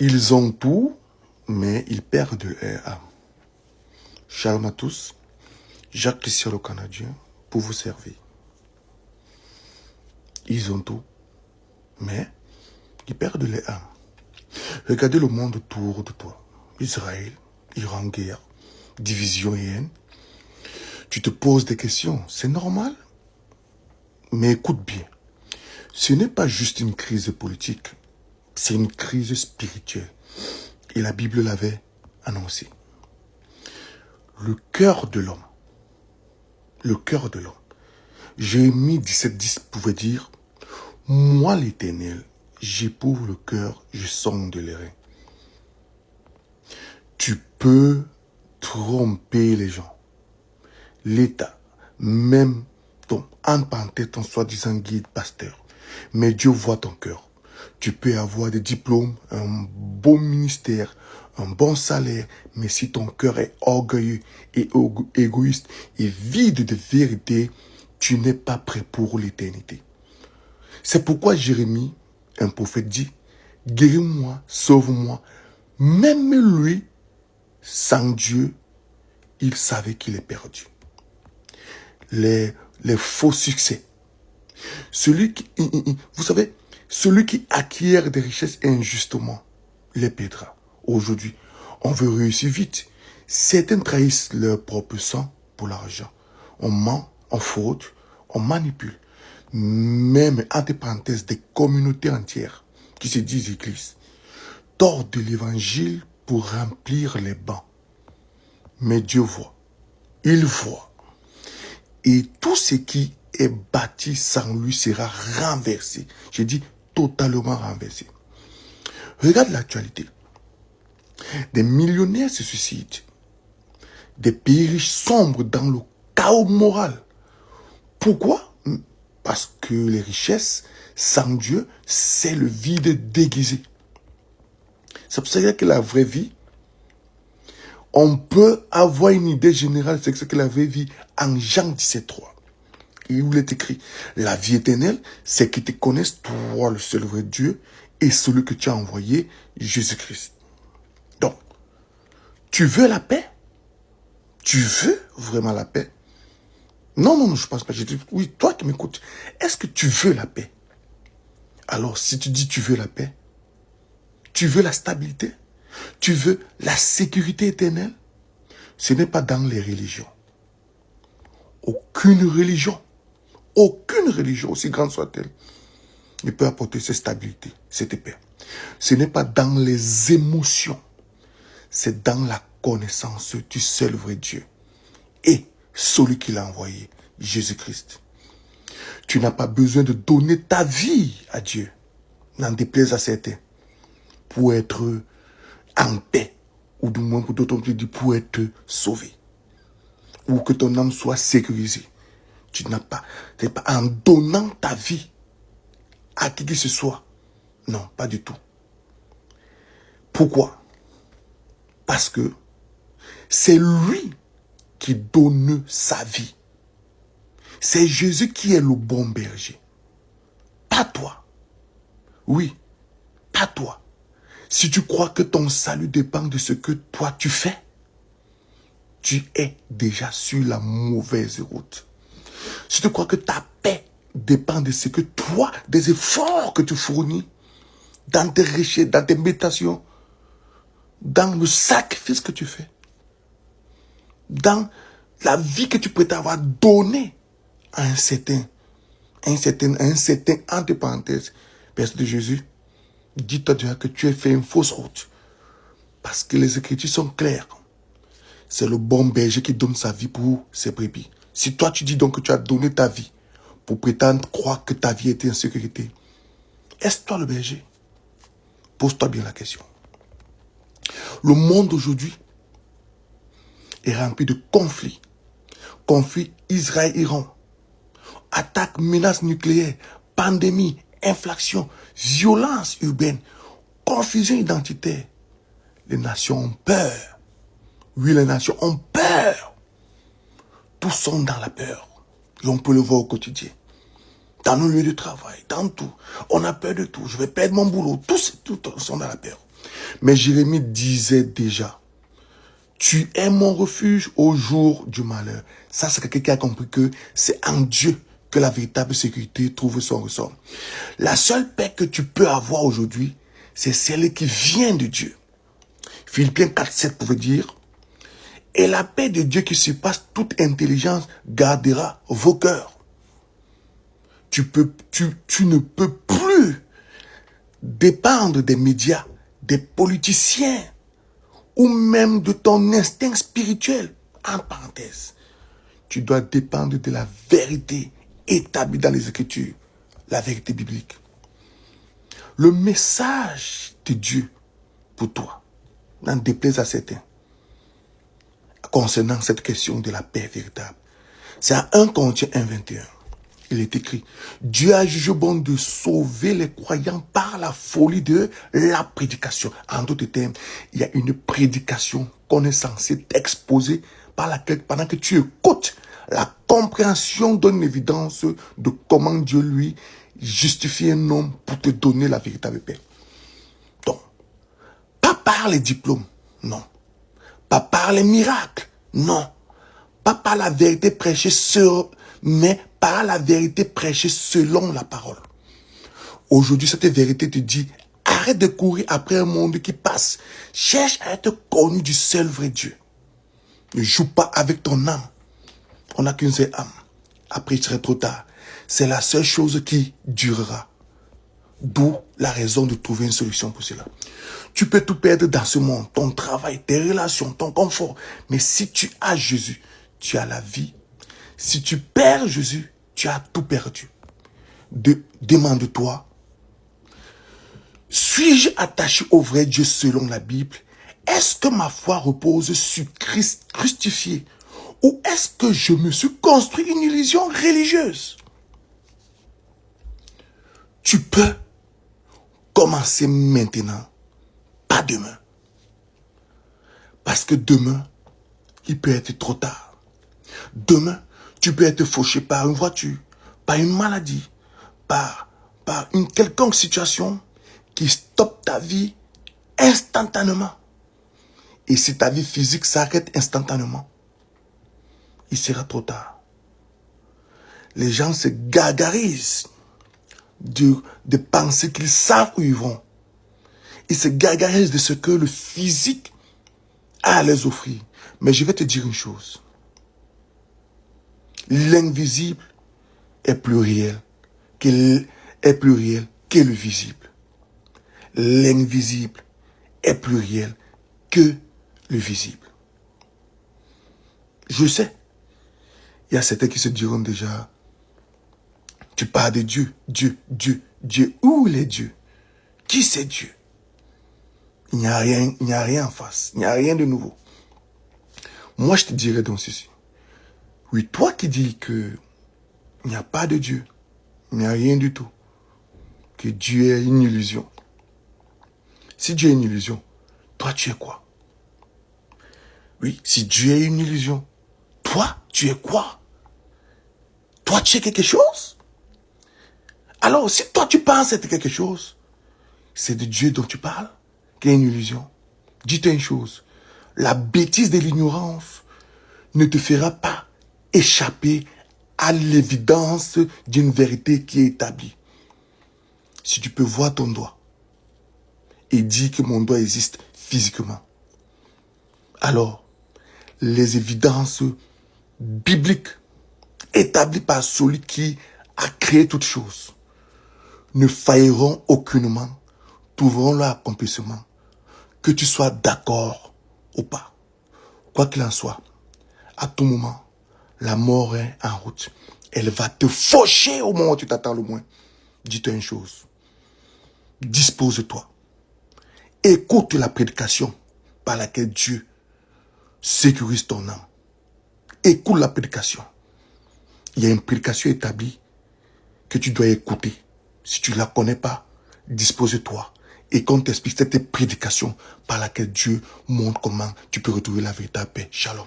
Ils ont tout, mais ils perdent leur âme. Shalom à tous, Jacques Christian le Canadien, pour vous servir. Ils ont tout, mais ils perdent leur âme. Regardez le monde autour de toi. Israël, Iran, guerre, division et haine. Tu te poses des questions, c'est normal. Mais écoute bien, ce n'est pas juste une crise politique, c'est une crise spirituelle. Et la Bible l'avait annoncé. Le cœur de l'homme, Jérémie 17,10 pouvait dire, « Moi l'Éternel, j'éprouve le cœur, je sonde les reins. » Tu peux tromper les gens, l'État, même en parenthèse, ton soi-disant guide pasteur. Mais Dieu voit ton cœur. Tu peux avoir des diplômes, un bon ministère, un bon salaire, mais si ton cœur est orgueilleux et égoïste et vide de vérité, tu n'es pas prêt pour l'éternité. C'est pourquoi Jérémie, un prophète, dit, « Guéris-moi, sauve-moi. » Même lui, sans Dieu, il savait qu'il est perdu. Les faux succès. Vous savez, celui qui acquiert des richesses injustement les perdra. Aujourd'hui, on veut réussir vite. Certains trahissent leur propre sang pour l'argent. On ment, on fraude, on manipule. Même, entre parenthèses, des communautés entières qui se disent églises tordent l'évangile pour remplir les bancs. Mais Dieu voit. Il voit. Et tout ce qui est bâti sans lui sera renversé. J'ai dit totalement renversé. Regarde l'actualité. Des millionnaires se suicident. Des pays riches sombrent dans le chaos moral. Pourquoi? Parce que les richesses, sans Dieu, c'est le vide déguisé. C'est pour ça que la vraie vie, on peut avoir une idée générale, c'est ce que la vraie vie en Jean 17,3. Et où il est écrit, la vie éternelle, c'est qu'ils te connaissent, toi, le seul vrai Dieu, et celui que tu as envoyé, Jésus-Christ. Donc, tu veux la paix? Tu veux vraiment la paix? Non, je pense pas. Je dis, oui, toi qui m'écoutes, est-ce que tu veux la paix? Alors, si tu dis tu veux la paix, tu veux la stabilité, tu veux la sécurité éternelle, ce n'est pas dans les religions. Aucune religion, aussi grande soit-elle, ne peut apporter cette stabilité, cette paix. Ce n'est pas dans les émotions, c'est dans la connaissance du seul vrai Dieu et celui qui l'a envoyé, Jésus-Christ. Tu n'as pas besoin de donner ta vie à Dieu, n'en déplaise à certains, pour être en paix, ou du moins pour d'autres pour être sauvé, ou que ton âme soit sécurisée. Tu n'as pas, c'est pas en donnant ta vie à qui que ce soit. Non, pas du tout. Pourquoi? Parce que c'est lui qui donne sa vie. C'est Jésus qui est le bon berger. Pas toi. Oui, pas toi. Si tu crois que ton salut dépend de ce que toi tu fais, tu es déjà sur la mauvaise route. Si tu crois que ta paix dépend de ce que toi, des efforts que tu fournis, dans tes richesses, dans tes méditations, dans le sacrifice que tu fais, dans la vie que tu peux avoir donnée à un certain, entre parenthèses, personne de Jésus, dis-toi déjà que tu as fait une fausse route. Parce que les Écritures sont claires. C'est le bon berger qui donne sa vie pour ses brebis. Si toi tu dis donc que tu as donné ta vie pour prétendre croire que ta vie était en sécurité, est-ce toi le berger? Pose-toi bien la question. Le monde aujourd'hui est rempli de conflits. Conflits Israël-Iran. Attaques, menaces nucléaires, pandémie, inflation, violence urbaine, confusion identitaire. Les nations ont peur. Oui, les nations ont peur. Tous sont dans la peur. Et on peut le voir au quotidien. Dans nos lieux de travail, dans tout. On a peur de tout. Je vais perdre mon boulot. Tous sont dans la peur. Mais Jérémie disait déjà, tu es mon refuge au jour du malheur. Ça, c'est quelqu'un qui a compris que c'est en Dieu que la véritable sécurité trouve son ressort. La seule paix que tu peux avoir aujourd'hui, c'est celle qui vient de Dieu. Philippiens 4:7 pouvait dire, et la paix de Dieu qui surpasse toute intelligence gardera vos cœurs. Tu ne peux plus dépendre des médias, des politiciens, ou même de ton instinct spirituel. En parenthèse, tu dois dépendre de la vérité établie dans les Écritures, la vérité biblique. Le message de Dieu pour toi, n'en déplaise à certains, concernant cette question de la paix véritable. C'est à 1 Corinthiens 1:21. Il est écrit, Dieu a jugé bon de sauver les croyants par la folie de la prédication. En d'autres termes, il y a une prédication qu'on est censé t'exposer par laquelle, pendant que tu écoutes, la compréhension donne l'évidence de comment Dieu lui justifie un homme pour te donner la véritable paix. Donc, pas par les diplômes, non. Pas par les miracles, non. Pas par la vérité prêchée mais par la vérité prêchée selon la parole. Aujourd'hui, cette vérité te dit, arrête de courir après un monde qui passe. Cherche à être connu du seul vrai Dieu. Ne joue pas avec ton âme. On n'a qu'une seule âme. Après, il serait trop tard. C'est la seule chose qui durera. D'où la raison de trouver une solution pour cela. Tu peux tout perdre dans ce monde, ton travail, tes relations, ton confort. Mais si tu as Jésus, tu as la vie. Si tu perds Jésus, tu as tout perdu. Demande-toi, suis-je attaché au vrai Dieu selon la Bible? Est-ce que ma foi repose sur Christ crucifié? Ou est-ce que je me suis construit une illusion religieuse? Tu peux commencer maintenant, pas demain. Parce que demain, il peut être trop tard. Demain, tu peux être fauché par une voiture, par une maladie, par une quelconque situation qui stoppe ta vie instantanément. Et si ta vie physique s'arrête instantanément, il sera trop tard. Les gens se gargarisent de penser qu'ils savent où ils vont. Ils se gargarisent de ce que le physique a à les offrir. Mais je vais te dire une chose. L'invisible est plus réel que le visible. L'invisible est plus réel que le visible. Je sais, il y a certains qui se diront déjà, tu parles de Dieu, Dieu, où il est Dieu? Qui c'est Dieu? Il n'y a rien en face, il n'y a rien de nouveau. Moi, je te dirais donc ceci. Oui, toi qui dis que il n'y a pas de Dieu, il n'y a rien du tout, que Dieu est une illusion. Si Dieu est une illusion, toi tu es quoi? Oui, si Dieu est une illusion, toi tu es quoi? Toi tu es quelque chose? Alors, si toi tu penses être quelque chose, c'est de Dieu dont tu parles, qui est une illusion. Dis-toi une chose, la bêtise de l'ignorance ne te fera pas échapper à l'évidence d'une vérité qui est établie. Si tu peux voir ton doigt et dire que mon doigt existe physiquement, alors les évidences bibliques établies par celui qui a créé toutes choses ne failliront aucunement, trouveront leur accomplissement, que tu sois d'accord ou pas. Quoi qu'il en soit, à tout moment, la mort est en route. Elle va te faucher au moment où tu t'attends le moins. Dis-toi une chose. Dispose-toi. Écoute la prédication par laquelle Dieu sécurise ton âme. Écoute la prédication. Il y a une prédication établie que tu dois écouter. Si tu ne la connais pas, dispose-toi. Et qu'on t'explique cette prédication par laquelle Dieu montre comment tu peux retrouver la véritable paix. Shalom.